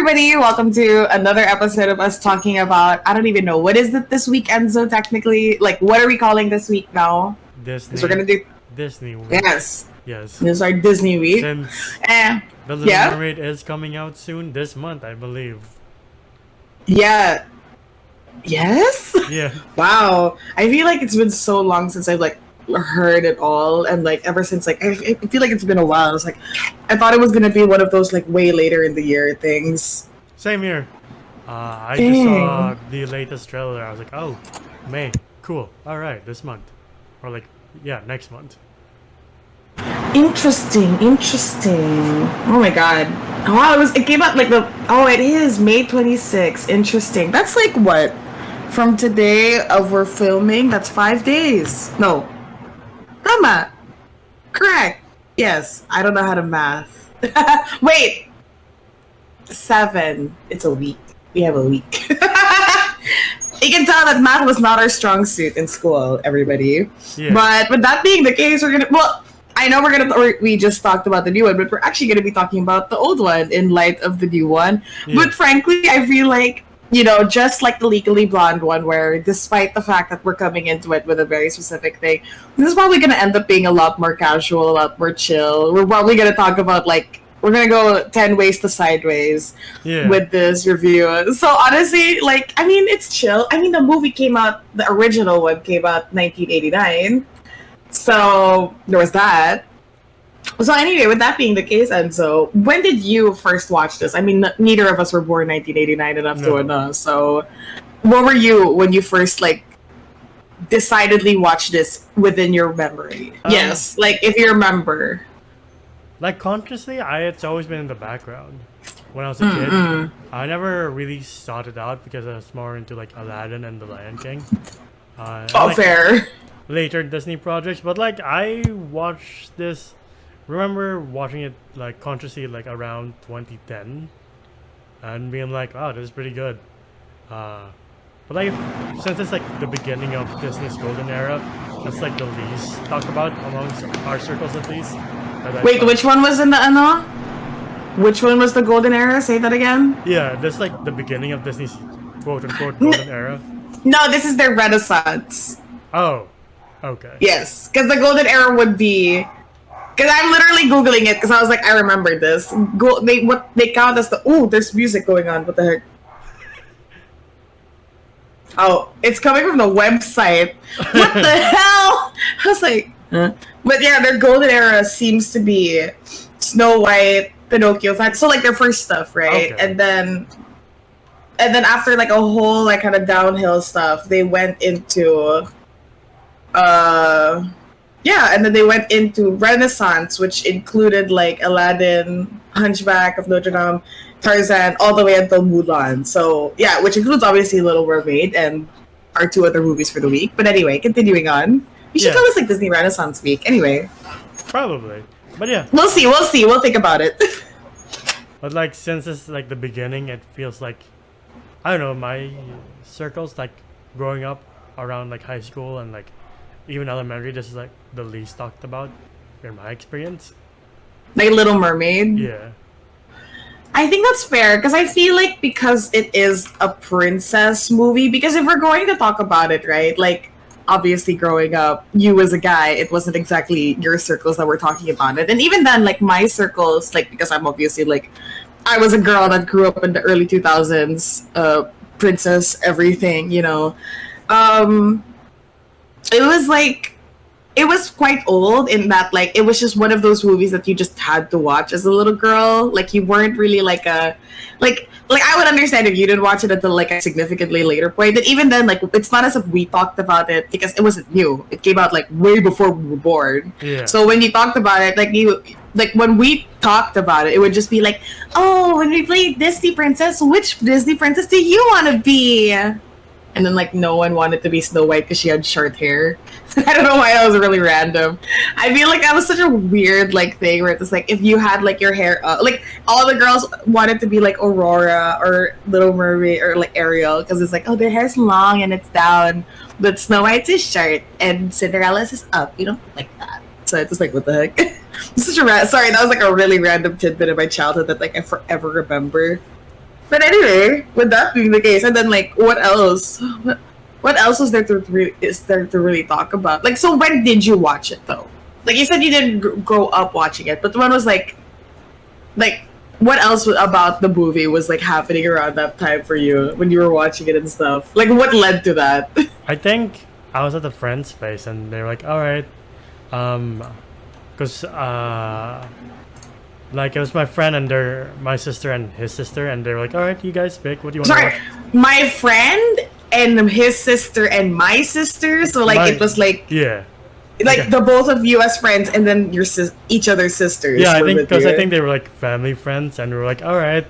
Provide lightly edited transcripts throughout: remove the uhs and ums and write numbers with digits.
everybody. Welcome to another episode of us talking about, I don't even know, what is it this week, Enzo, technically? Like, what are we calling this week now? Disney. Because we're going to do... Disney week. Yes. Yes. This is our Disney week. Since the Little yeah? Mermaid is coming out soon, this month, I believe. Yeah. Yes? Yeah. Wow. I feel like it's been so long since I've, like, heard it all, and like ever since, like, I feel like it's been a while. I was like, I thought it was gonna be one of those like way later in the year things. Same here. I just saw the latest trailer. I was like, oh, May, cool. All right, this month, or like, yeah, next month. Interesting. Oh my god. Wow, it came out like it is May 26th. Interesting. That's like what? From today of we're filming, that's 5 days. No. Tama. Correct. Yes. I don't know how to math. Wait. 7. It's a week. We have a week. You can tell that math was not our strong suit in school, everybody. Yeah. But with that being the case, I know we just talked about the new one, but we're actually going to be talking about the old one in light of the new one. Yeah. But frankly, I feel like, you know, just like the Legally Blonde one, where despite the fact that we're coming into it with a very specific thing, this is probably going to end up being a lot more casual, a lot more chill. We're probably going to talk about, like, we're going to go 10 ways to sideways with this review. So honestly, like, I mean, it's chill. I mean, the original one came out 1989. So there was that. So anyway, with that being the case, Enzo, when did you first watch this? I mean, neither of us were born 1989 enough to know. So what were you when you first, like, decidedly watched this within your memory? Yes, like, if you remember. Like, consciously, it's always been in the background. When I was a kid, I never really sought it out because I was more into, like, Aladdin and The Lion King. Fair. Later Disney projects, but, like, I watched this... remember watching it like consciously like around 2010 and being like, oh, this is pretty good, but like since it's like the beginning of Disney's golden era, that's like the least talked about amongst our circles, at least. Wait, which one was in the which one was the golden era? Say that again. Yeah, that's like the beginning of Disney's quote-unquote golden era. No, this is their renaissance. Oh, okay. Yes, because the golden era would be... Because I'm literally Googling it because I was like, I remember this. They count as the... Ooh, there's music going on. What the heck? Oh, it's coming from the website. What the hell? I was like, huh? But yeah, their golden era seems to be Snow White, Pinocchio. So like their first stuff, right? Okay. And then after like a whole like kind of downhill stuff, they went into... Yeah, and then they went into Renaissance, which included like Aladdin, Hunchback of Notre Dame, Tarzan, all the way until Mulan. So yeah, which includes obviously Little Mermaid and our 2 other movies for the week. But anyway, continuing on. We should call this like Disney Renaissance Week. Anyway. Probably. But yeah. We'll see. We'll think about it. But like since it's like the beginning, it feels like, I don't know, my circles, like growing up around like high school and like even elementary, this is like the least talked about in my experience. Like Little Mermaid? Yeah. I think that's fair, because I feel like because it is a princess movie, because if we're going to talk about it, right, like, obviously growing up, you as a guy, it wasn't exactly your circles that were talking about it. And even then, like, my circles, like, because I'm obviously, like, I was a girl that grew up in the early 2000s, princess, everything, you know. It was like, it was quite old in that, like, it was just one of those movies that you just had to watch as a little girl. Like, you weren't really like a, like I would understand if you didn't watch it until like a significantly later point. But even then, like, it's not as if we talked about it because it wasn't new. It came out like way before we were born. Yeah. So when you talked about it, like when we talked about it, it would just be like, oh, when we played Disney Princess, which Disney Princess do you want to be? And then, like, no one wanted to be Snow White because she had short hair. I don't know why that was really random. I feel like that was such a weird, like, thing where it's like, if you had, like, your hair up, like, all the girls wanted to be, like, Aurora or Little Mermaid or, like, Ariel because it's like, oh, their hair's long and it's down, but Snow White's is short and Cinderella's is up. You don't like that. So it's just like, what the heck? Sorry, that was, like, a really random tidbit of my childhood that, like, I forever remember. But anyway, with that being the case, and then like, what else? What else is there to really talk about? Like, so when did you watch it though? Like you said, you didn't grow up watching it, but when was like, what else about the movie was like happening around that time for you when you were watching it and stuff? Like, what led to that? I think I was at a friend's place and they were like, all right, because like it was my friend and my sister and his sister, and they were like, all right, you guys pick what do you want to Sorry, watch. my friend and his sister and my sister. So like it was like yeah, like okay. the both of you as friends, and then each other's sisters. Yeah, I were think with because you. I think they were like family friends, and we were like, all right,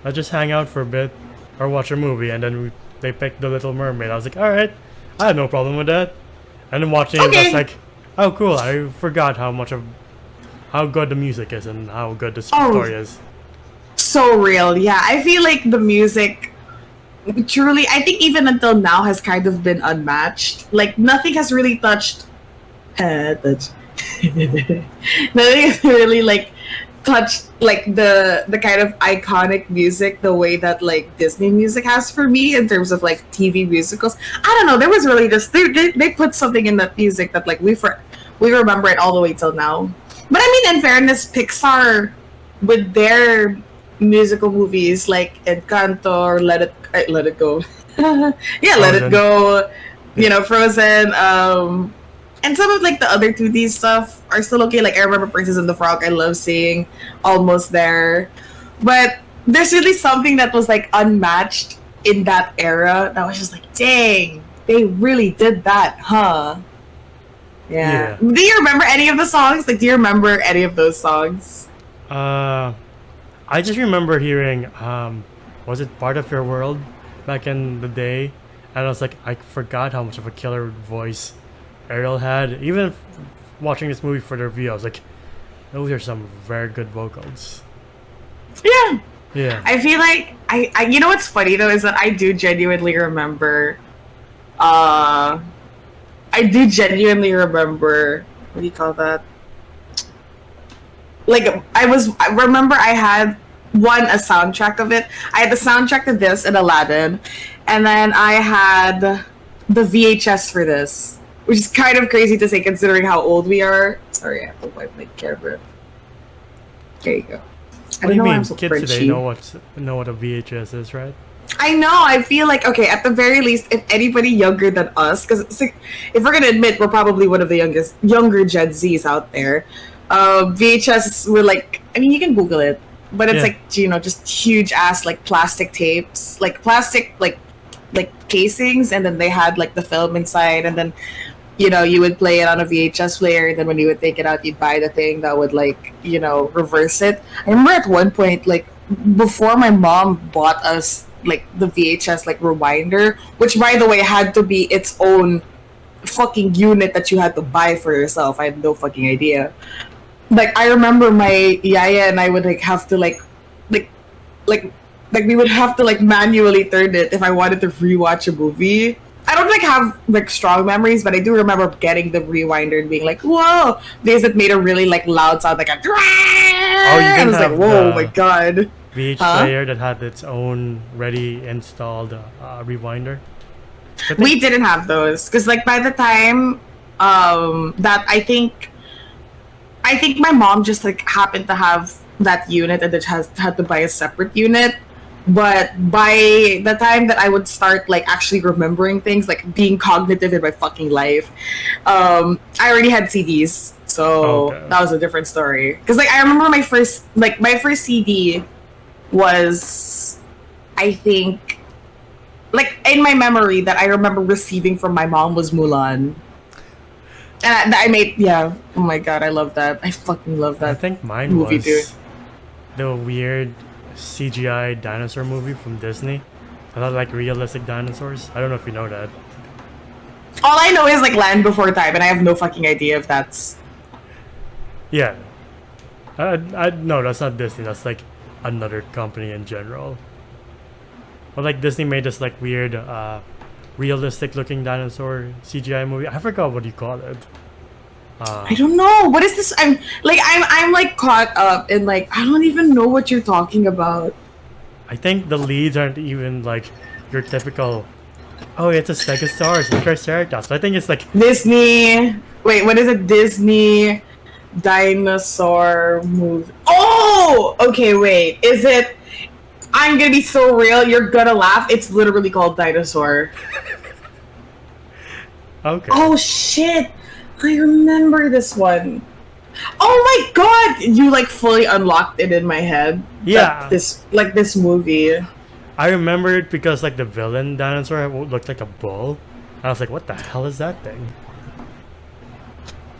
let's just hang out for a bit or watch a movie, and then they picked The Little Mermaid. I was like, all right, I had no problem with that. And then watching it, I was like, oh cool, I forgot how good the music is and how good the story is. So real, yeah. I feel like the music truly, I think even until now has kind of been unmatched. Like nothing has really nothing has really like touched like the kind of iconic music the way that like Disney music has for me in terms of like TV musicals. I don't know, there was really just they put something in that music that like we remember it all the way till now. But I mean, in fairness, Pixar with their musical movies like Encanto or Let It Go, yeah, Let It Go, you know, Frozen, and some of like the other 2D stuff are still okay. Like I remember Princess and the Frog, I love seeing Almost There, but there's really something that was like unmatched in that era that was just like, dang, they really did that, huh? Yeah. Do you remember any of the songs? Like, do you remember any of those songs? I just remember hearing, was it Part of Your World back in the day? And I was like, I forgot how much of a killer voice Ariel had. Even watching this movie for the review, I was like, those are some very good vocals. Yeah. Yeah. I feel like, I you know what's funny though is that I do genuinely remember, what do you call that? Like, I remember I had a soundtrack of it. I had the soundtrack to this and Aladdin, and then I had the VHS for this, which is kind of crazy to say considering how old we are. Sorry, I have to wipe my camera. There you go. What do you mean? So kids today know what a VHS is, right? I know. I feel like, okay, at the very least, if anybody younger than us, because like, if we're gonna admit we're probably one of the younger Gen Zs out there, VHS were like, I mean, you can Google it, but it's like, you know, just huge ass like plastic tapes, like plastic like casings, and then they had like the film inside, and then you know you would play it on a VHS player, and then when you would take it out, you'd buy the thing that would like, you know, reverse it. I remember at one point, like before my mom bought us like the VHS like rewinder, which by the way had to be its own fucking unit that you had to buy for yourself. I had no fucking idea. Like I remember my yaya and I would like have to like we would have to like manually turn it if I wanted to rewatch a movie. I don't like have like strong memories, but I do remember getting the rewinder and being like, whoa, because it made a really like loud sound, like a I was like, whoa, my god. VH player that had its own ready installed rewinder. We didn't have those because like by the time that I think my mom just like happened to have that unit and it had to buy a separate unit. But by the time that I would start like actually remembering things, like being cognitive in my fucking life, I already had CDs, so that was a different story. Because like I remember my first CD was, I think, like in my memory that I remember receiving from my mom was Mulan. And I made, oh my god, I love that. I fucking love that. I think mine movie was the weird CGI dinosaur movie from Disney. I thought like realistic dinosaurs. I don't know if you know that. All I know is like Land Before Time, and I have no fucking idea if that's. Yeah. No, that's not Disney. That's like another company in general. But like Disney made this like weird, realistic looking dinosaur CGI movie. I forgot what you call it. I don't know. What is this? I'm like caught up in like I don't even know what you're talking about. I think the leads aren't even like your typical. Oh, it's a Stegosaurus, it's Triceratops. I think it's like Disney. Wait, what is it? Disney dinosaur movie. Oh, okay. Wait, is it? I'm gonna be so real. You're gonna laugh. It's literally called Dinosaur. okay. Oh shit! I remember this one. Oh my god! You like fully unlocked it in my head. Yeah. This movie. I remember it because like the villain dinosaur looked like a bull. I was like, what the hell is that thing?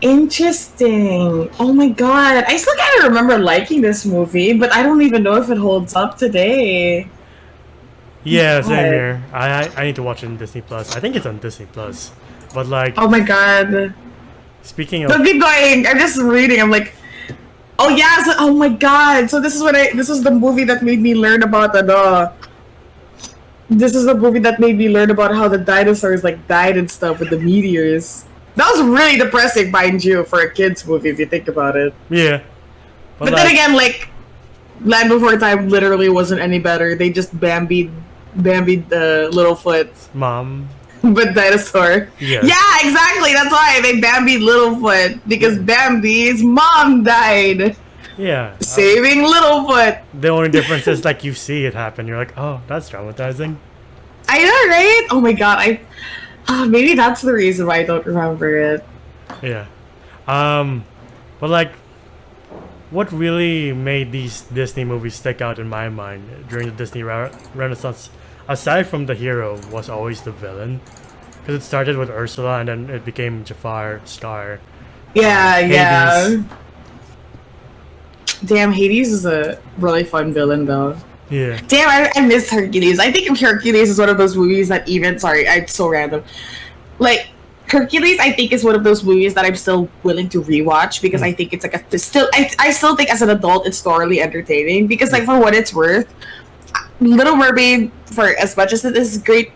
Interesting. Oh my god. I still kind of remember liking this movie, but I don't even know if it holds up today. Yeah, God. same here. I need to watch it on Disney Plus. I think it's on Disney Plus. But like, Oh my god. speaking of, Don't keep going. I'm just reading. I'm like, oh yeah. So, oh my god. So this is the movie that made me learn about This is the movie that made me learn about how the dinosaurs like died and stuff with the meteors. That was really depressing, mind you, for a kids movie if you think about it. yeah. But like, then again, like Land Before Time literally wasn't any better. They just Bambied Littlefoot mom. with dinosaur. Yeah. Yeah, exactly. That's why they Bambied Littlefoot because Bambi's mom died. Yeah. Saving Littlefoot. The only difference is like you see it happen. You're like, oh, that's traumatizing. I know, right? Oh my god, maybe that's the reason why I don't remember it. Yeah. But like, what really made these Disney movies stick out in my mind during the Disney Renaissance, aside from the hero, was always the villain. Because it started with Ursula and then it became Jafar, Scar. Yeah, Hades. yeah. Damn, Hades is a really fun villain though. Yeah. Damn, I miss Hercules. I think Hercules is one of those movies that even, sorry, it's so random. Like, Hercules, I think, is one of those movies that I'm still willing to rewatch because I think it's like I still think as an adult it's thoroughly entertaining because, like, for what it's worth, Little Mermaid, for as much as it is great,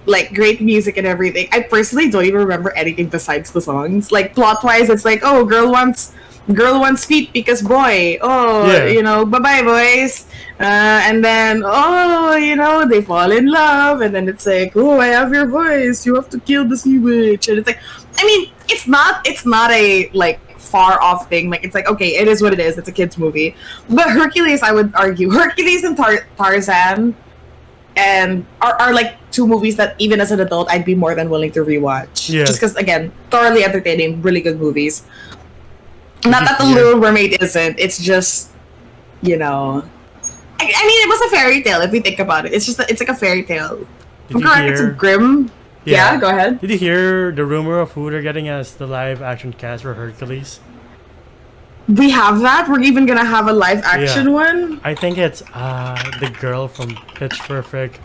like, great music and everything, I personally don't even remember anything besides the songs. Like, plot-wise, it's like, oh, girl wants feet because boy, oh, Yeah. you know, bye-bye, boys. And then, oh, you know, they fall in love, and then it's like, oh, I have your voice, you have to kill the sea witch. And it's like, I mean, it's not a, like, far off thing. Like, it's like, okay, it is what it is. It's a kid's movie. But Hercules, I would argue, Hercules and Tarzan and are like two movies that even as an adult, I'd be more than willing to rewatch. Yeah. Just because, again, thoroughly entertaining, really good movies. Not that the Little Mermaid isn't. It's just, you know. I mean, it was a fairy tale if we think about it. It's just it's like a fairy tale. Did you Correct. It's hear? grim. Yeah, go ahead. Did you hear the rumor of who they're getting as the live action cast for Hercules? We have that. We're even gonna have a live action one. I think it's the girl from Pitch Perfect,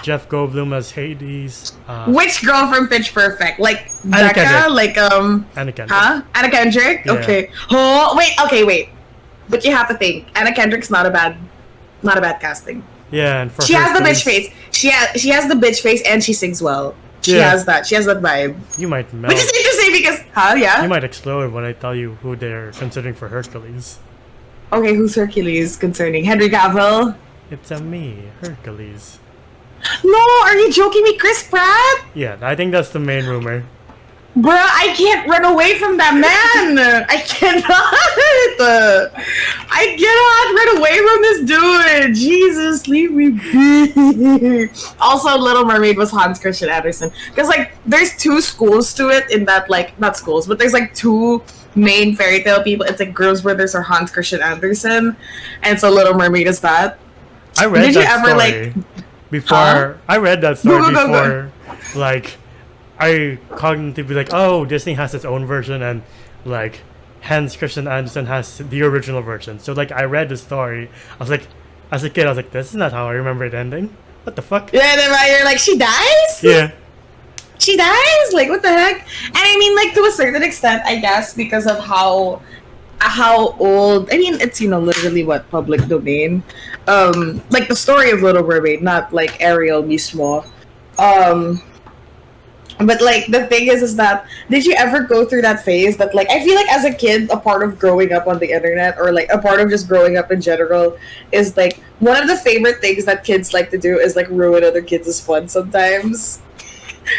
Jeff Goldblum as Hades. Which girl from Pitch Perfect? Like Anna Becca? Kendrick. Like Anna Kendrick. Huh? Anna Kendrick? Yeah. Okay. Oh wait. But you have to think. Anna Kendrick's not a bad casting. Yeah, and for She has the Hercules, bitch face. She has the bitch face and she sings well. She Yeah. has that vibe. You might melt. Which is interesting because yeah? You might explode when I tell you who they're considering for Hercules. Okay, who's Hercules concerning? Henry Cavill? It's a me, Hercules. No, are you joking me? Chris Pratt? Yeah, I think that's the main rumor. Bruh, I can't run away from that man! I cannot! I cannot run away from this dude! Jesus, leave me be! Also, Little Mermaid was Hans Christian Andersen. Because, like, there's two schools to it in that, like, not schools, but there's, like, two main fairy tale people. It's, like, Grimm's Brothers or Hans Christian Andersen. And so Little Mermaid is that. I read Did you that ever, story before. Huh? I read that story Go. before. Like, I cognitively like, oh, Disney has its own version, and like Hans Christian Andersen has the original version. So like, I read the story. I was like, as a kid, I was like, this is not how I remember it ending. What the fuck? Yeah, then you're like, she dies? Yeah. She dies? Like, what the heck? And I mean, like, to a certain extent, I guess, because of how old, I mean, it's, you know, literally what, public domain. Like, the story of Little Mermaid, not, like, Ariel mismo. But like the thing is that did you ever go through that phase that like I feel like as a kid a part of growing up on the internet or like a part of just growing up in general is like one of the favorite things that kids like to do is like ruin other kids' fun sometimes.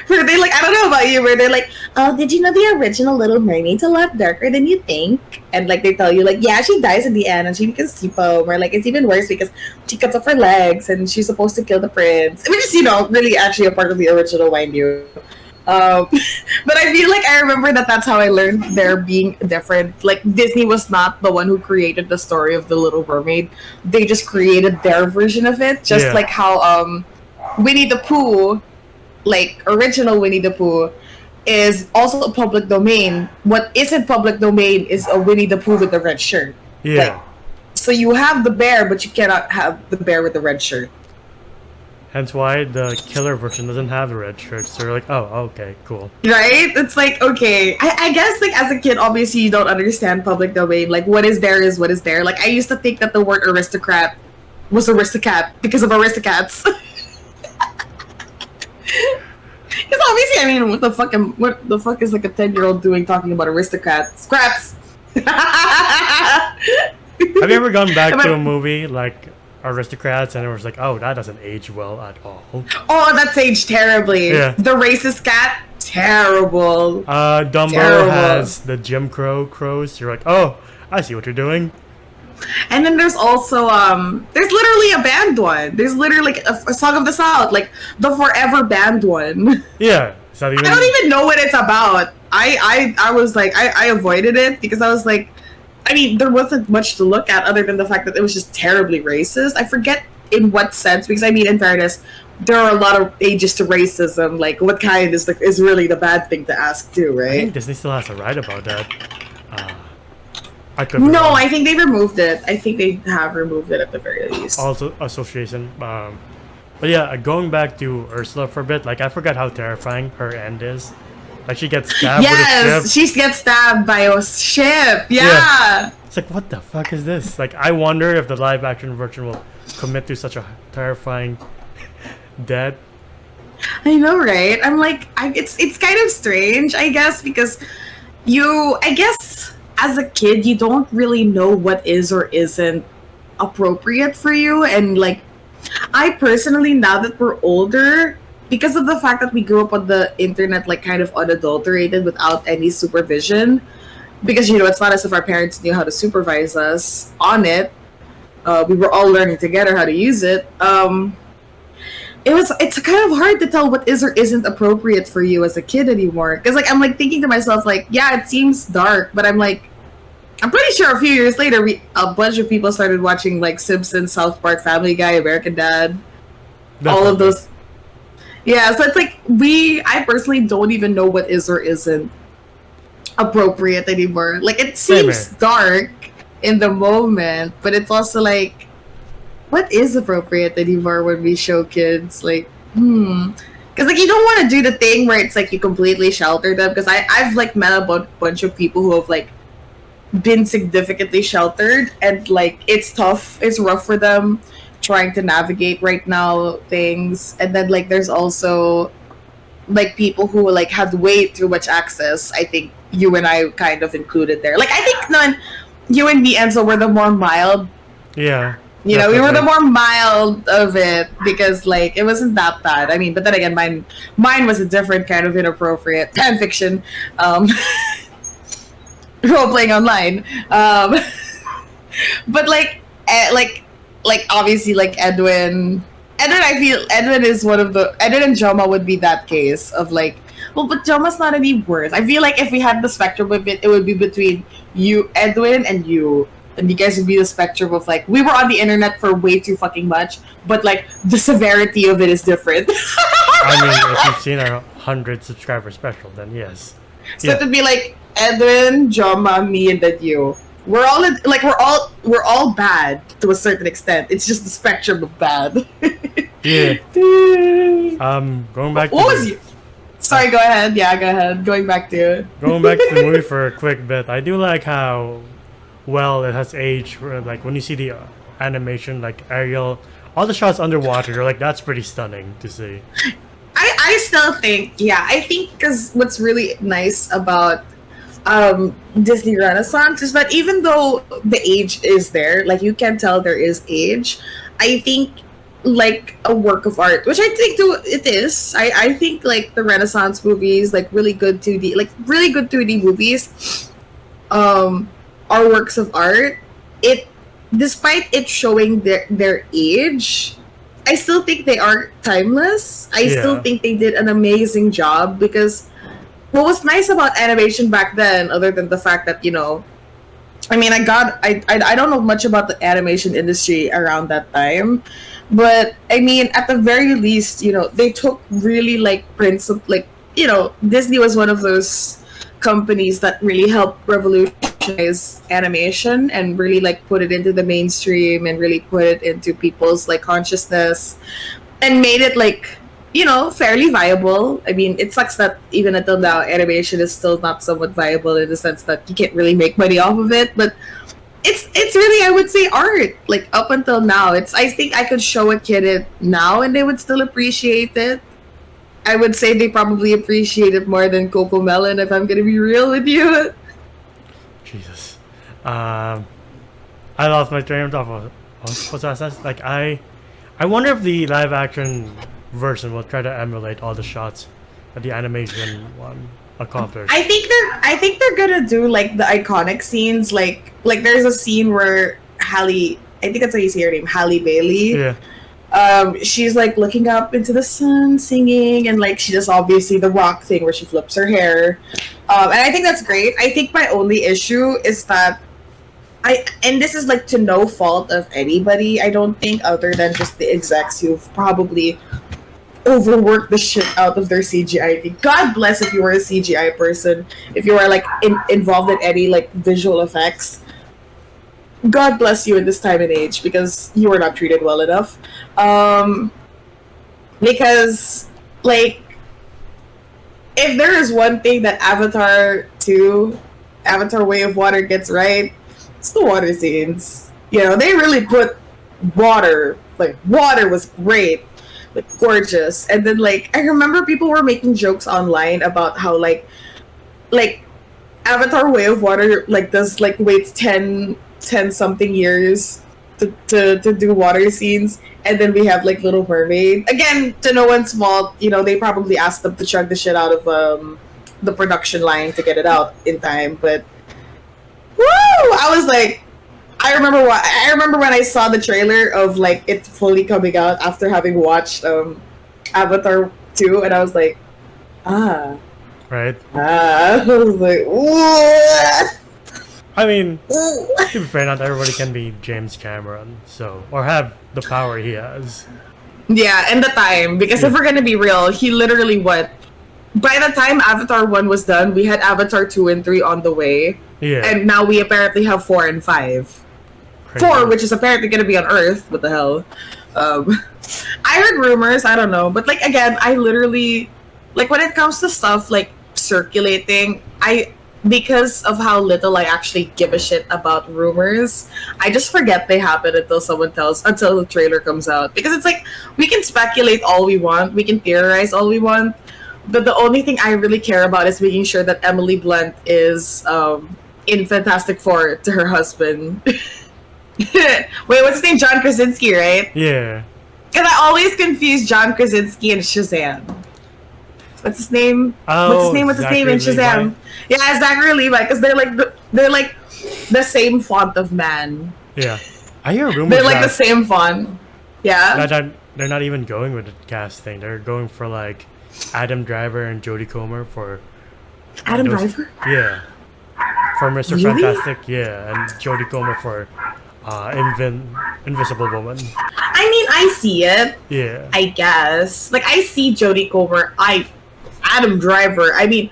Where they like I don't know about you, where they're like, oh, did you know the original Little Mermaid's a lot darker than you think? And like they tell you like, yeah, she dies in the end and she becomes sea foam, or like it's even worse because she cuts off her legs and she's supposed to kill the prince. Which is, you know, really actually a part of the original, mind you. But I feel like I remember that that's how I learned there being different. Like Disney was not the one who created the story of the Little Mermaid. They just created their version of it. Just like how Winnie the Pooh, like original Winnie the Pooh, is also a public domain. What isn't public domain is a Winnie the Pooh with the red shirt. Yeah. Like, so you have the bear, but you cannot have the bear with the red shirt. Hence why the killer version doesn't have the red shirt. So you're like, oh, okay, cool. Right? It's like, okay. I guess, like, as a kid, obviously you don't understand public domain. Like, what is there is what is there. Like, I used to think that the word aristocrat was aristocat because of Aristocats. Because obviously, I mean, what the fuck is like a 10-year-old doing talking about aristocrats? Scraps! Have you ever gone back to a movie like Aristocrats and it was like, oh, that doesn't age well at all? Oh, that's aged terribly. Yeah. The racist cat, terrible. Dumbo Terrible. has the Jim Crows. You're like, oh, I see what you're doing. And then there's also there's literally a banned one. There's literally like a Song of the South, like the Forever banned one. Yeah. It's not even... I don't even know what it's about. I was like I avoided it because I was like, I mean, there wasn't much to look at other than the fact that it was just terribly racist. I forget in what sense, because I mean, in fairness, there are a lot of ages to racism. Like, what kind is really the bad thing to ask too, right? I think Disney still has to write about that. I think they removed it. I think they have removed it at the very least. Also, association. But yeah, going back to Ursula for a bit, like I forgot how terrifying her end is. Like she gets stabbed with a ship. Yes, she gets stabbed by a ship. Yeah. It's like, what the fuck is this? Like, I wonder if the live action version will commit to such a terrifying death. I know, right? I'm like, it's kind of strange, I guess, because I guess as a kid, you don't really know what is or isn't appropriate for you. And like, I personally, now that we're older, because of the fact that we grew up on the internet, like kind of unadulterated without any supervision, because, you know, it's not as if our parents knew how to supervise us on it. We were all learning together how to use it. It's kind of hard to tell what is or isn't appropriate for you as a kid anymore. Because like I'm like thinking to myself, like, yeah, it seems dark, but I'm pretty sure a few years later, a bunch of people started watching like Simpsons, South Park, Family Guy, American Dad, all of those. Yeah, so it's like I personally don't even know what is or isn't appropriate anymore. Like, it seems dark in the moment, but it's also like, what is appropriate anymore when we show kids? Like, because like you don't want to do the thing where it's like you completely shelter them. Because I've like met a bunch of people who have like been significantly sheltered, and like it's tough, it's rough for them trying to navigate right now things. And then like there's also like people who like had way too much access. I think you and I kind of included there. Like I think you and me, Enzo, were the more mild. Yeah. You know, we were the more mild of it because like it wasn't that bad. I mean, but then again, mine was a different kind of inappropriate fan fiction. Role playing online. But like obviously like Edwin, I feel Edwin is one of the Edwin and Joma would be that case of like, well, but Joma's not any worse. I feel like if we had the spectrum of it, it would be between you, Edwin, and you. And you guys would be the spectrum of like, we were on the internet for way too fucking much, but like the severity of it is different. I mean, if you've seen our 100 subscriber special, then yes. So it would be like Edwin, Joma, me, and then you. We're all bad to a certain extent. It's just the spectrum of bad. Yeah. Going back. What was you? Sorry, go ahead. Yeah, go ahead. Going back to the movie for a quick bit. I do like how well it has aged. Like when you see the animation, like Ariel, all the shots underwater, you're like, that's pretty stunning to see. I I still think, yeah, I think because what's really nice about Disney Renaissance is that even though the age is there, like you can tell there is age, I think like a work of art, which I think it is. I think like the Renaissance movies, like really good 2D, like really good 2D movies, are works of art. It, despite it showing their age, I still think they are timeless. I still think they did an amazing job because what was nice about animation back then, other than the fact that, you know, I mean, I don't know much about the animation industry around that time, but I mean, at the very least, you know, they took really like principle, like, you know, Disney was one of those companies that really helped revolutionize animation and really like put it into the mainstream and really put it into people's like consciousness and made it like, you know, fairly viable. I mean, it sucks that even until now animation is still not somewhat viable in the sense that you can't really make money off of it, but it's really, I would say, art. Like up until now, it's, I think I could show a kid it now and they would still appreciate it. I would say they probably appreciate it more than Coco Melon, if I'm gonna be real with you. Jesus. I lost my train of thought. What's that? Like I wonder if the live action version will try to emulate all the shots that the animation one accomplished. I think they're gonna do like the iconic scenes, like there's a scene where Halle, I think that's how you say her name, Halle Bailey. Yeah. She's like looking up into the sun, singing, and like she does obviously the rock thing where she flips her hair. And I think that's great. I think my only issue is that and this is like to no fault of anybody, I don't think, other than just the execs who've probably overworked the shit out of their CGI thing. God bless if you were a CGI person, if you are like involved in any like visual effects. God bless you in this time and age because you were not treated well enough. Because like if there is one thing that Avatar 2, Avatar Way of Water gets right, it's the water scenes. You know, they really put water, like water was great. Like gorgeous. And then like I remember people were making jokes online about how like Avatar Way of Water like does like waits 10 something years to do water scenes, and then we have like Little Mermaid, again to no one's fault, you know, they probably asked them to chug the shit out of the production line to get it out in time, but woo, I was like, I remember when I saw the trailer of like it fully coming out after having watched Avatar 2, and I was like, right. I was like, ooh. I mean, to be fair, not everybody can be James Cameron, so, or have the power he has. Yeah, and the time, because if we're gonna be real, he literally by the time Avatar 1 was done, we had Avatar 2 and 3 on the way. Yeah. And now we apparently have 4 and 5. Crazy. 4, which is apparently gonna be on Earth. What the hell? I heard rumors, I don't know. But like again, I literally, like when it comes to stuff like circulating, because of how little I actually give a shit about rumors, I just forget they happen until the trailer comes out. Because it's like, we can speculate all we want, we can theorize all we want, but the only thing I really care about is making sure that Emily Blunt is in Fantastic Four to her husband. Wait, what's his name? John Krasinski, right? Yeah. Because I always confuse John Krasinski and Shazam. What's his name? Oh, What's his name in Shazam? Levi. Yeah, Zachary Levi, because they're like the same font of man. Yeah. I hear rumors They're like the same font. Yeah. They're not even going with the cast thing. They're going for like Adam Driver and Jodie Comer for Adam Driver? Yeah. For Mr. Really? Fantastic, yeah, and Jodie Comer for Invisible Woman. I mean, I see it. Yeah. I guess. Like, I see Jodie Comer. Adam Driver. I mean,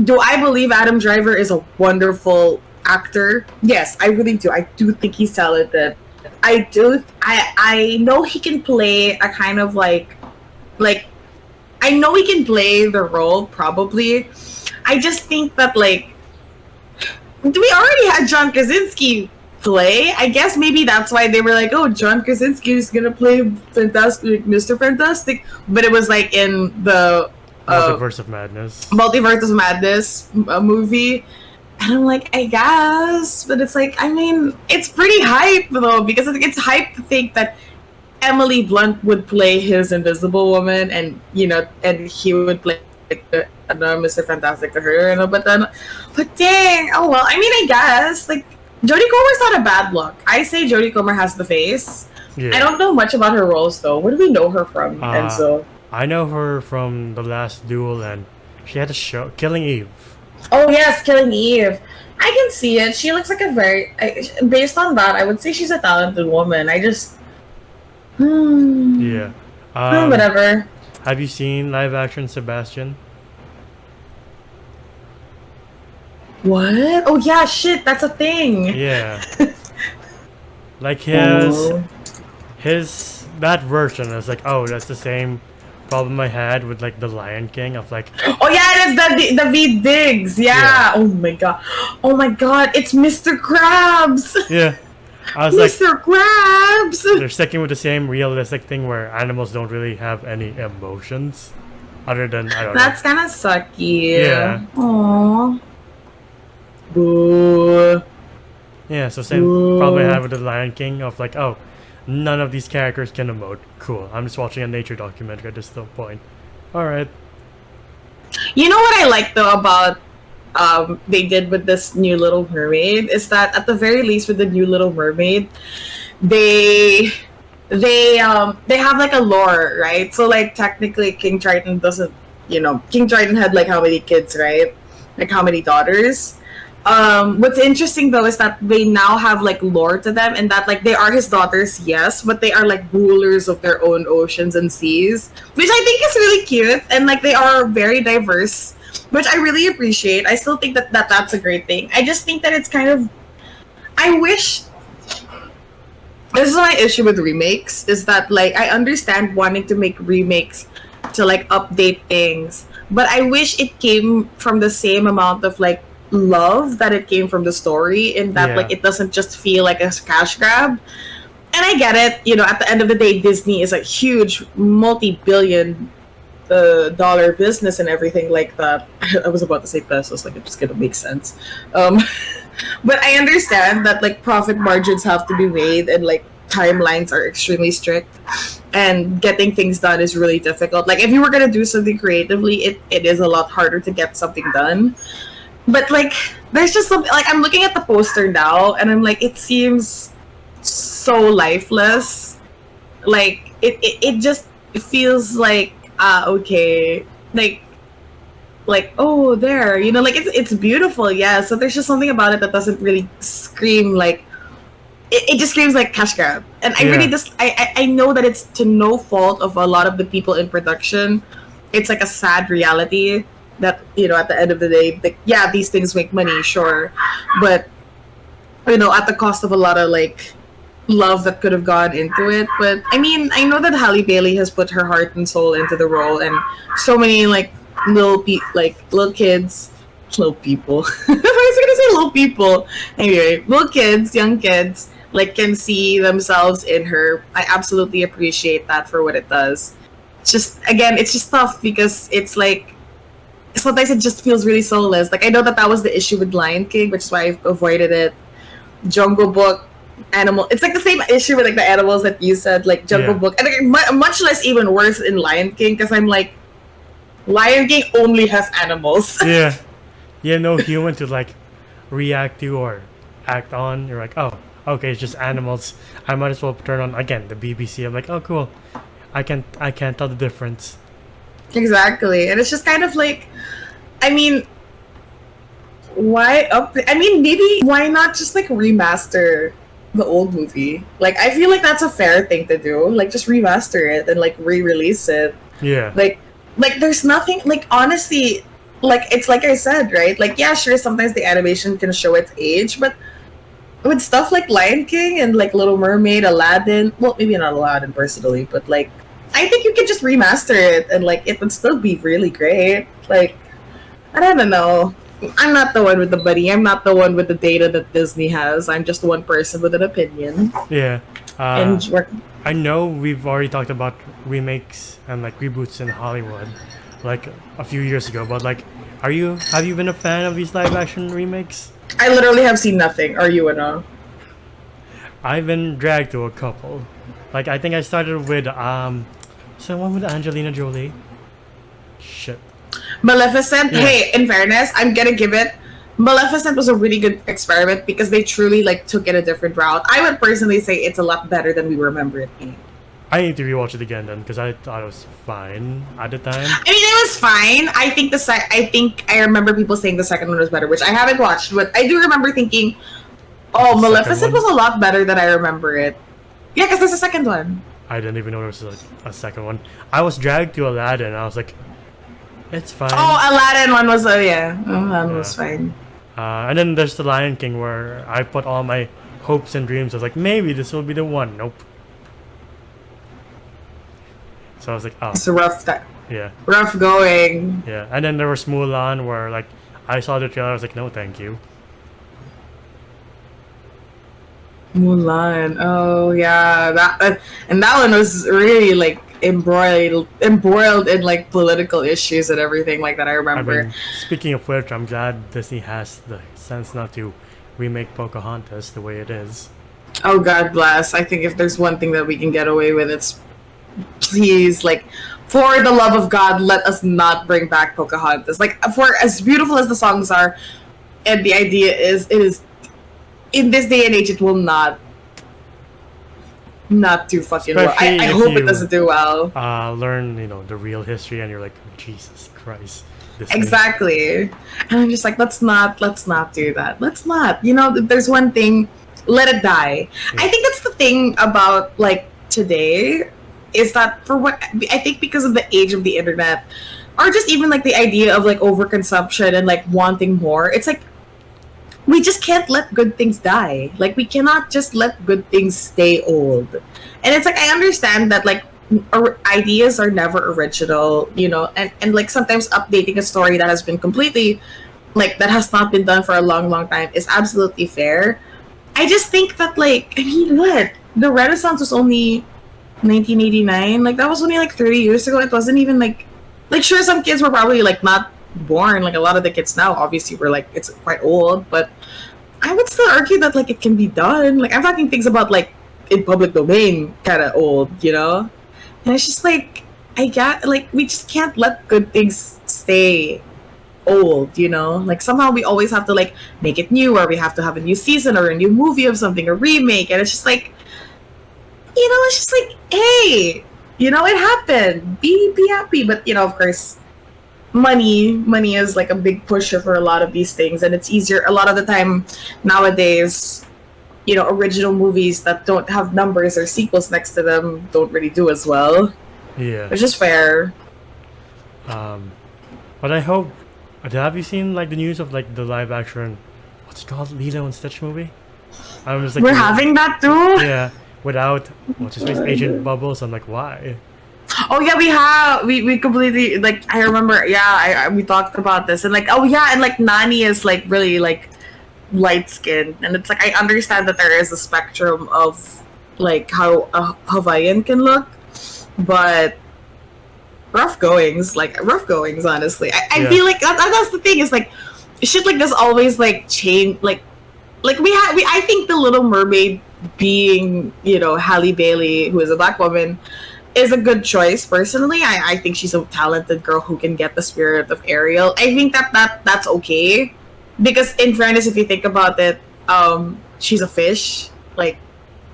do I believe Adam Driver is a wonderful actor? Yes, I really do. I do think he's talented. I do. I know he can play a kind of like I know he can play the role, probably. I just think that, like, we already had John Krasinski play. I guess maybe that's why they were like, oh, John Krasinski is gonna play Fantastic, Mr. Fantastic, but it was like in the Multiverse of Madness. Multiverse of Madness movie. And I'm like, I guess, but it's like, I mean, it's pretty hype though, because it's hype to think that Emily Blunt would play his Invisible Woman, and and he would play Mr. Fantastic to her, but dang, oh well. I mean, I guess like Jodie Comer's not a bad look. I say Jodie Comer has the face. Yeah. I don't know much about her roles though. Where do we know her from? And so I know her from The Last Duel, and she had a show, Killing Eve. Oh yes, Killing Eve. I can see it. She looks like based on that, I would say she's a talented woman. I just Yeah. Whatever. Have you seen live action Sebastian? What? Oh yeah, shit, that's a thing. Yeah. Like that version is like, oh, that's the same problem I had with like the Lion King of like, oh yeah, it is David Diggs. Yeah. Oh my god, it's Mr. Krabs. Yeah. I was Mr. Krabs. They're sticking with the same realistic thing where animals don't really have any emotions other than, I don't know. That's kind of sucky. Yeah. Aww. Boo. Yeah, so same problem I had with the Lion King of like, oh, none of these characters can emote. Cool. I'm just watching a nature documentary at this point. Alright. You know what I like though about they did with this new Little Mermaid is that at the very least with the new Little Mermaid, they have like a lore, right? So like technically King Triton doesn't, King Triton had like how many kids, right? Like how many daughters? What's interesting though is that they now have like lore to them, and that like they are his daughters, yes, but they are like rulers of their own oceans and seas, which I think is really cute, and like they are very diverse, which I really appreciate. I still think that that's a great thing. I just think that it's kind of, I wish, this is my issue with remakes, is that like I understand wanting to make remakes to like update things, but I wish it came from the same amount of like love that it came from the story, in that like it doesn't just feel like a cash grab. And I get it, at the end of the day, Disney is a huge multi-billion dollar business and everything like that. I was about to say pesos, like it's gonna make sense. But I understand that like profit margins have to be made, and like timelines are extremely strict, and getting things done is really difficult. Like if you were gonna do something creatively, it is a lot harder to get something done. But like there's just something, like I'm looking at the poster now and I'm like, it seems so lifeless. Like it just feels like okay, like oh there, like it's beautiful, yeah. So there's just something about it that doesn't really scream like it just screams like cash grab. And I really just I know that it's to no fault of a lot of the people in production. It's like a sad reality that at the end of the day, like, yeah, these things make money, sure, but at the cost of a lot of like love that could have gone into it. But I mean, I know that Halle Bailey has put her heart and soul into the role, and so many like little kids, little people. I was gonna say little people. Anyway, little kids, young kids, like can see themselves in her. I absolutely appreciate that for what it does. It's just, again, it's just tough because it's like sometimes it just feels really soulless. Like I know that was the issue with Lion King, which is why I avoided it. Jungle Book, animal. It's like the same issue with like the animals that you said, like Jungle Book, and like, much less even worse in Lion King, because I'm like, Lion King only has animals. No human to like react to or act on. You're like, oh, okay, it's just animals. I might as well turn on again the BBC. I'm like, oh, cool. I can't tell the difference. Exactly, and it's just kind of like, I mean, maybe why not just like remaster the old movie? Like I feel like that's a fair thing to do. Like just remaster it and like re-release it. Yeah. Like there's nothing, like honestly, like it's like I said, right? Like yeah, sure, sometimes the animation can show its age, but with stuff like Lion King and like Little Mermaid, Aladdin, well maybe not Aladdin personally, but like I think you can just remaster it and like it would still be really great. Like I don't know. I'm not the one with the buddy. I'm not the one with the data that Disney has. I'm just one person with an opinion. Yeah. And I know we've already talked about remakes and like reboots in Hollywood, like a few years ago. But like, have you been a fan of these live action remakes? I literally have seen nothing. Are you a? I've been dragged to a couple. Like I think I started with so one with Angelina Jolie. Shit. Maleficent. Yeah. Hey, in fairness, I'm gonna give it. Maleficent was a really good experiment because they truly like took it a different route. I would personally say it's a lot better than we remember it being. I need to rewatch it again then because I thought it was fine at the time. I mean, it was fine. I think I remember people saying the second one was better, which I haven't watched, but I do remember thinking, "Oh, Maleficent was a lot better than I remember it." Yeah, because there's a second one. I didn't even know there was like a second one. I was dragged to Aladdin. And I was like, it's fine. Oh, Aladdin one was Aladdin was fine. And then there's the Lion King where I put all my hopes and dreams. I was like, maybe this will be the one. Nope. So I was like, oh. It's a rough time. Yeah. Rough going. Yeah. And then there was Mulan where like I saw the trailer. I was like, no, thank you. Mulan. Oh yeah, that and that one was really like embroiled in like political issues and everything like that. I remember. I mean, speaking of which, I'm glad Disney has the sense not to remake Pocahontas the way it is. Oh God bless. I think if there's one thing that we can get away with, it's please, like, for the love of God, let us not bring back Pocahontas. Like, for as beautiful as the songs are, and the idea is, it is in this day and age, it will not do fucking well. I hope it doesn't do well. Learn, the real history, and you're like, Jesus Christ. Exactly. And I'm just like, let's not do that. Let's not. There's one thing, let it die. Yeah. I think that's the thing about like today, is that I think because of the age of the internet, or just even like the idea of like overconsumption and like wanting more, it's like we just can't let good things die. Like we cannot just let good things stay old. And it's like, I understand that like ideas are never original, and like sometimes updating a story that has been completely like that has not been done for a long time is absolutely fair. I just think that like, I mean, what? The Renaissance was only 1989. Like that was only like 30 years ago. It wasn't even like sure, some kids were probably like not born. Like a lot of the kids now obviously were like, it's quite old, but I would still argue that like it can be done. Like I'm talking things about like in public domain kind of old, and it's just like we just can't let good things stay old, like somehow we always have to like make it new, or we have to have a new season or a new movie of something, a remake, and it's just like, it's just like, hey, it happened, be happy. But of course money is like a big pusher for a lot of these things, and it's easier a lot of the time nowadays. Original movies that don't have numbers or sequels next to them don't really do as well. Yeah, which is fair. But I hope. Have you seen like the news of like the live action, what's it called, Lilo and Stitch movie? I'm just like, we're having that too. Yeah, without what's his face, Agent Bubbles. I'm like, why? Oh yeah, we completely like. I remember. Yeah, we talked about this, and like, oh yeah, and like Nani is like really like light skinned, and it's like I understand that there is a spectrum of like how a Hawaiian can look, but rough goings, honestly. I feel like that's the thing, is like shit like this always like change, like I think the Little Mermaid being Halle Bailey, who is a Black woman, is a good choice personally. I think she's a talented girl who can get the spirit of Ariel. I think that's okay, because in fairness, if you think about it, she's a fish. Like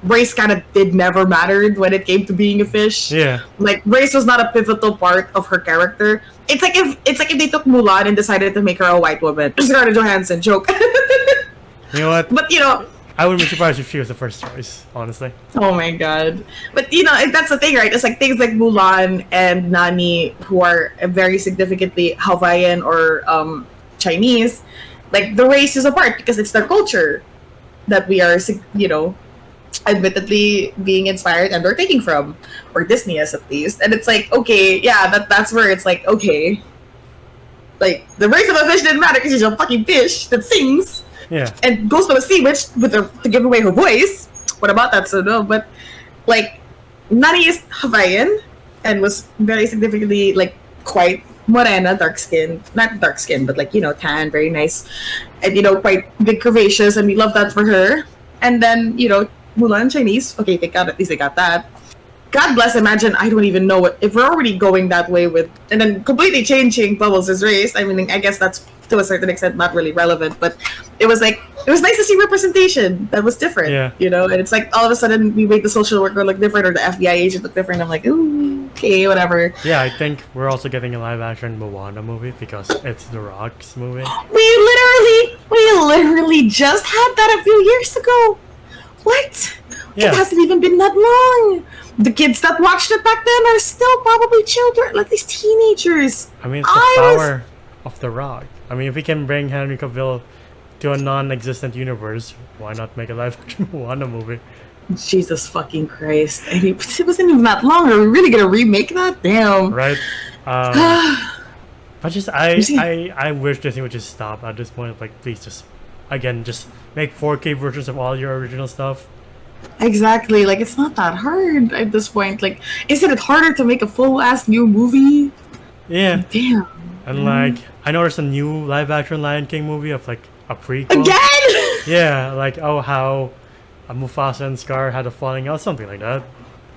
race kind of never mattered when it came to being a fish. Yeah, like race was not a pivotal part of her character. It's like if they took Mulan and decided to make her a white woman. Scarlett Johansson joke. You know what? But I wouldn't be surprised if she was the first choice, honestly. Oh my god. But that's the thing, right? It's like things like Mulan and Nani, who are very significantly Hawaiian or Chinese. Like the race is a part because it's their culture that we are, admittedly being inspired and or taking from, or Disney is at least. And it's like, okay, yeah, that's where it's like, okay, Like, the race of a fish didn't matter because she's a fucking fish that sings. Yeah. And goes to a sea witch to give away her voice. What about that? So no, but like Nani is Hawaiian and was very significantly like quite morena, dark skin. Not dark skin, but like, you know, tan, very nice. And, you know, quite big curvaceous, and we love that for her. And then, you know, Mulan Chinese. Okay, thank God at least they got that. God bless, imagine, I don't even know what, if we're already going that way with, and then completely changing Bubbles' race. I mean, I guess that's to a certain extent not really relevant, but it was like, it was nice to see representation that was different, you know? And it's like, all of a sudden, we make the social worker look different, or the FBI agent look different. I'm like, ooh, okay, whatever. Yeah, I think we're also getting a live-action Moana movie because it's The Rock's movie. We literally just had that a few years ago. What? Yeah. It hasn't even been that long. The kids that watched it back then are still probably children, like these teenagers. I mean, it's the power of The Rock. I mean, if we can bring Henry Cavill to a non-existent universe, why not make a live-action Moana movie? Jesus fucking Christ. And it wasn't even that long. Are we really gonna remake that? Damn. Right? But just, I wish Disney would just stop at this point. Like, please just, again, just make 4K versions of all your original stuff. Exactly. Like, it's not that hard at this point. Like, isn't it harder to make a full-ass new movie? Yeah. Damn. And, like, I know there's a new live-action Lion King movie of, like, a prequel. Again? Yeah, like, oh, how Mufasa and Scar had a falling out, something like that.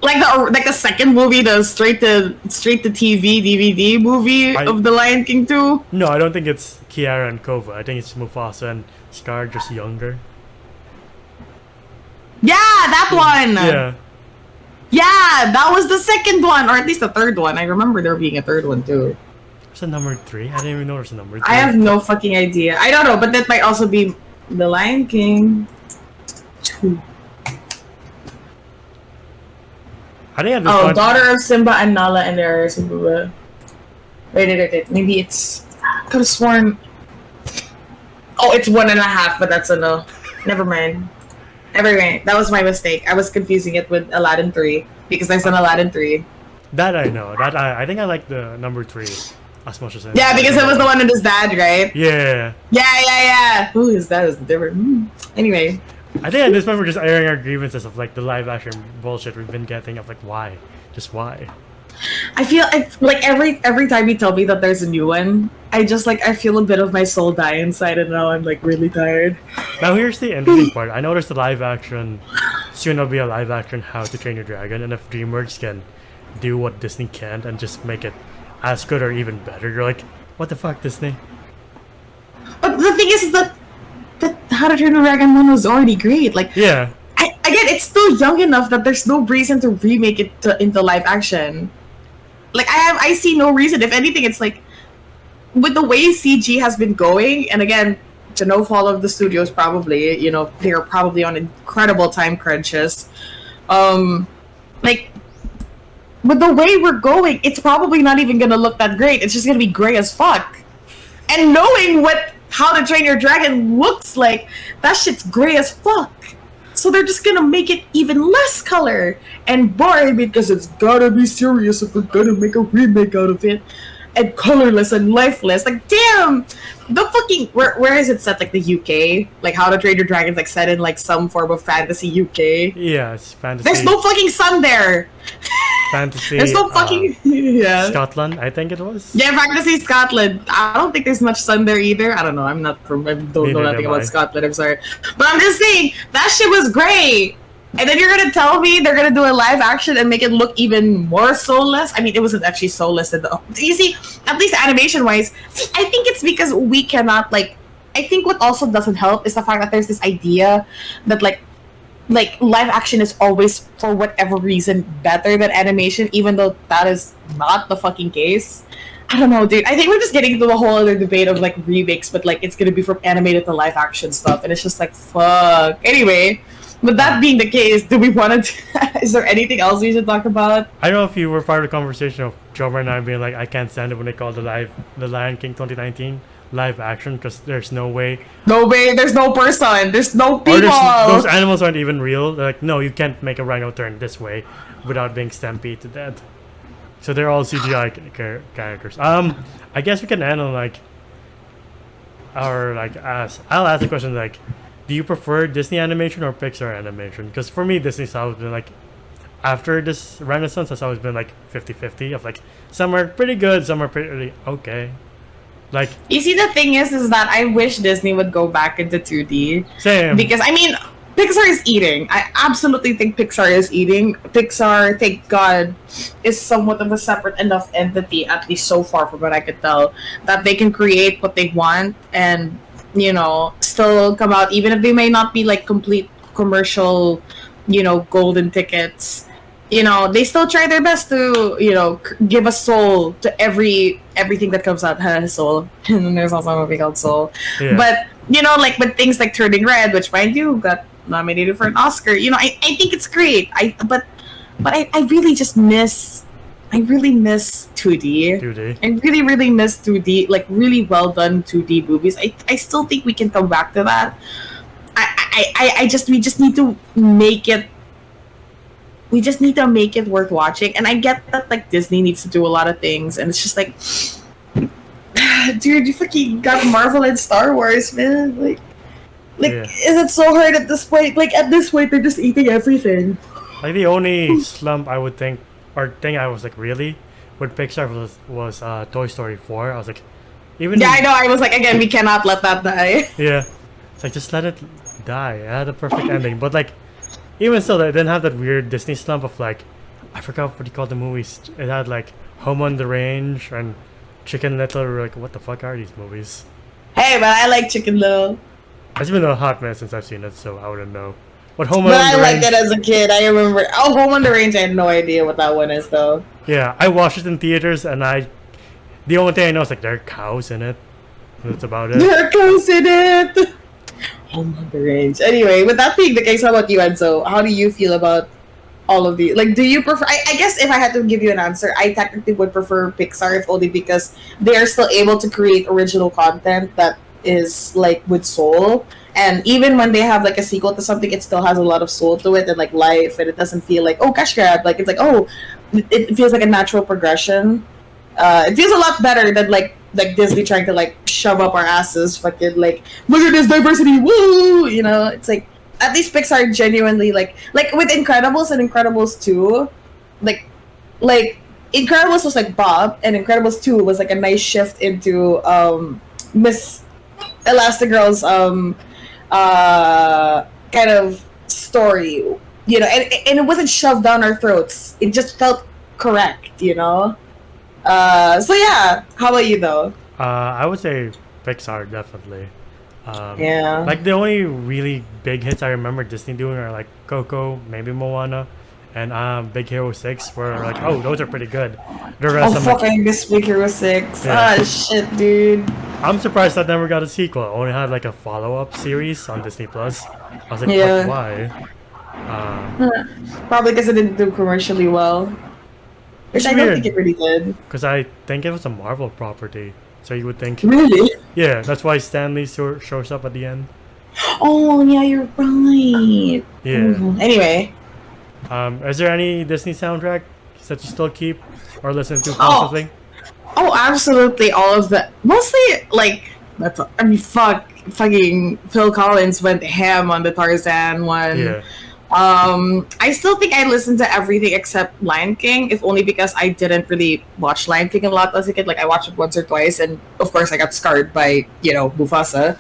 Like the second movie, the straight to TV DVD movie of the Lion King 2? No, I don't think it's Kiara and Kova. I think it's Mufasa and Scar just younger. Yeah, that one! Yeah. Yeah, that was the second one, or at least the third one. I remember there being a third one too. There's a number 3? I didn't even know there's a number 3. I have no fucking idea. I don't know, but that might also be The Lion King 2. I think at this point, Daughter of Simba and Nala and their Simba. Wait. Maybe it's... I could have sworn... Oh, it's 1.5, but that's a no. Never mind. That was my mistake. I was confusing it with Aladdin 3 because there's an Aladdin 3. That I know. I think I like the number 3 as much as I. Yeah, because it was the one with his dad, right? Yeah. Yeah. Who is that? Is different. Anyway. I think at this point we're just airing our grievances of like the live action bullshit we've been getting of like why, just why. I feel like every time you tell me that there's a new one, I feel a bit of my soul die inside, and now I'm like really tired. Now here's the interesting part. I know there's the live action, soon there'll be a live action How to Train Your Dragon, and if DreamWorks can do what Disney can't and just make it as good or even better, you're like, what the fuck, Disney? But the thing is that How to Train Your Dragon 1 was already great. Like, yeah. Again, it's still young enough that there's no reason to remake it into live action. Like, I see no reason. If anything, it's like, with the way CG has been going, and again, to no fault of the studios, probably, you know, they're probably on incredible time crunches. Like, with the way we're going, it's probably not even gonna look that great. It's just gonna be gray as fuck. And knowing what How to Train Your Dragon looks like, that shit's gray as fuck. So they're just gonna make it even less color. And boring because it's gotta be serious if we're gonna make a remake out of it. And colorless and lifeless. Like, damn! The fucking... Where is it set? Like, the UK? Like, How to Train Your Dragon's, like, set in, like, some form of fantasy UK? Yeah, it's fantasy. There's no fucking sun there! Fantasy... There's no fucking... yeah. Scotland, I think it was? Yeah, fantasy Scotland. I don't think there's much sun there either. I don't know. I don't know nothing about Scotland. I'm sorry. But I'm just saying, that shit was great! And then you're gonna tell me they're gonna do a live action and make it look even more soulless? I mean, it wasn't actually soulless. You see, at least animation-wise, I think it's because we cannot, like... I think what also doesn't help is the fact that there's this idea that, like live action is always, for whatever reason, better than animation, even though that is not the fucking case. I don't know, dude. I think we're just getting into the whole other debate of, like, remakes, but, like, it's gonna be from animated to live action stuff, and it's just like, fuck. Anyway... With that being the case, do we want to... is there anything else we should talk about? I don't know if you were part of the conversation of Jomer and I being like, I can't stand it when they call the Lion King 2019 live action because there's no way. No way, there's no person, there's no people! Those animals aren't even real. They're like, no, you can't make a rhino turn this way without being stampeded to death. So they're all CGI characters. I guess we can end on like our I'll ask the question like, do you prefer Disney animation or Pixar animation? Because for me, Disney's always been like, after this renaissance, has always been like 50-50 of like some are pretty good, some are pretty okay. Like, you see, the thing is that I wish Disney would go back into 2D. Same. Because I mean, Pixar is eating. I absolutely think Pixar is eating. Pixar, thank God, is somewhat of a separate enough entity, at least so far from what I could tell, that they can create what they want and, you know, still come out, even if they may not be like complete commercial, you know, golden tickets. You know, they still try their best to, you know, give a soul to everything that comes out. Has a soul. And then there's also a movie called Soul. Yeah. But, you know, like with things like Turning Red, which mind you got nominated for an Oscar, you know, I think it's great. But I really just miss 2D. 2D. I really miss 2D, like really well done 2D movies. I still think we can come back to that. We just need to make it. We just need to make it worth watching. And I get that like Disney needs to do a lot of things, and it's just like, dude, you fucking got Marvel and Star Wars, man. Like, is it so hard at this point? Like at this point, they're just eating everything. Like the only slump I would think, or thing I was like really with Pixar was Toy Story 4. I was like, even I know. I was like, again, we cannot let that die. Yeah, it's like just let it die. It had a perfect ending, but like. Even still, they didn't have that weird Disney slump of like, I forgot what you call the movies. It had like Home on the Range and Chicken Little. Like, what the fuck are these movies? Hey, but I like Chicken Little. It's been a hot minute since I've seen it, so I wouldn't know. But I liked it as a kid. I remember. Oh, Home on the Range. I had no idea what that one is, though. Yeah, I watched it in theaters, and the only thing I know is like there are cows in it. That's about it. There are cows in it. Home on the Range. Anyway, with that being the case, how about you, Enzo? How do you feel about all of the... Like, do you prefer... I guess if I had to give you an answer, I technically would prefer Pixar, if only because they are still able to create original content that is, like, with soul. And even when they have, like, a sequel to something, it still has a lot of soul to it and, like, life. And it doesn't feel like, oh, cash grab. Like, it's like, oh, it feels like a natural progression. It feels a lot better than, like Disney trying to like shove up our asses, fucking like, look at this diversity, woo! You know, it's like at least Pixar genuinely like with Incredibles and Incredibles 2, like Incredibles was like Bob, and Incredibles 2 was like a nice shift into Miss Elastigirl's kind of story, you know, and it wasn't shoved down our throats. It just felt correct, you know. So yeah, how about you though? I would say Pixar, definitely. Yeah. Like the only really big hits I remember Disney doing are like Coco, maybe Moana, and Big Hero 6, where like, oh, those are pretty good. The rest fucking miss Big Hero 6. Yeah. Ah, shit, dude. I'm surprised that never got a sequel. It only had like a follow-up series on Disney Plus. I was like, yeah. Why? Probably because it didn't do commercially well. Which I don't think it really did. Because I think it was a Marvel property. So you would think... Really? Yeah, that's why Stan Lee shows up at the end. Oh, yeah, you're right. Yeah. Anyway. Is there any Disney soundtrack that you still keep or listen to constantly? Oh, absolutely. All of the... Mostly, like... fucking Phil Collins went ham on the Tarzan one. Yeah. I still think I listened to everything except Lion King, if only because I didn't really watch Lion King a lot as a kid. Like, I watched it once or twice, and of course I got scarred by, you know, Mufasa.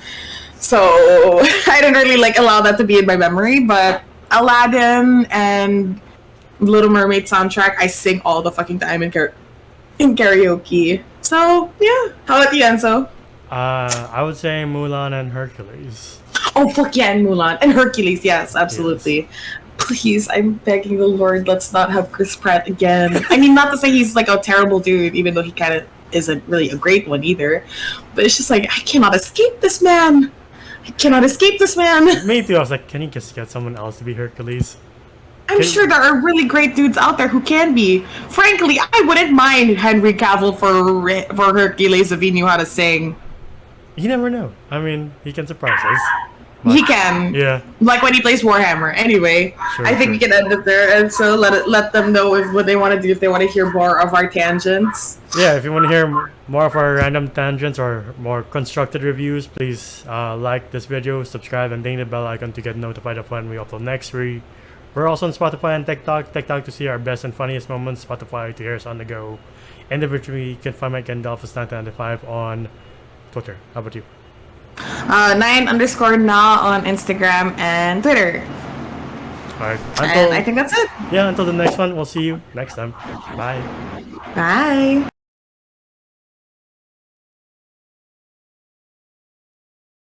So, I didn't really, like, allow that to be in my memory, but Aladdin and Little Mermaid soundtrack, I sing all the fucking time in karaoke. So, yeah. How about you, Enzo? I would say Mulan and Hercules. Oh, fuck yeah, and Mulan. And Hercules, yes, absolutely. Yes. Please, I'm begging the Lord, let's not have Chris Pratt again. I mean, not to say he's like a terrible dude, even though he kind of isn't really a great one either. But it's just like, I cannot escape this man. I cannot escape this man. Me too. I was like, can you just get someone else to be Hercules? I'm sure there are really great dudes out there who can be. Frankly, I wouldn't mind Henry Cavill for Hercules if he knew how to sing. You never know. I mean, he can surprise us. He can. Yeah. Like when he plays Warhammer. Anyway, Sure, I think sure. we can end it there, and so let them know what they want to do, if they want to hear more of our tangents. Yeah, if you want to hear more of our random tangents or more constructed reviews, please like this video, subscribe, and ding the bell icon to get notified of when we upload next. We're also on Spotify and TikTok. TikTok to see our best and funniest moments. Spotify to hear us on the go. Individually, you can find my Ken Delphus995 on Twitter. How about you? 9_na on Instagram and Twitter. Alright. And I think that's it. Yeah, until the next one, we'll see you next time. Bye. Bye.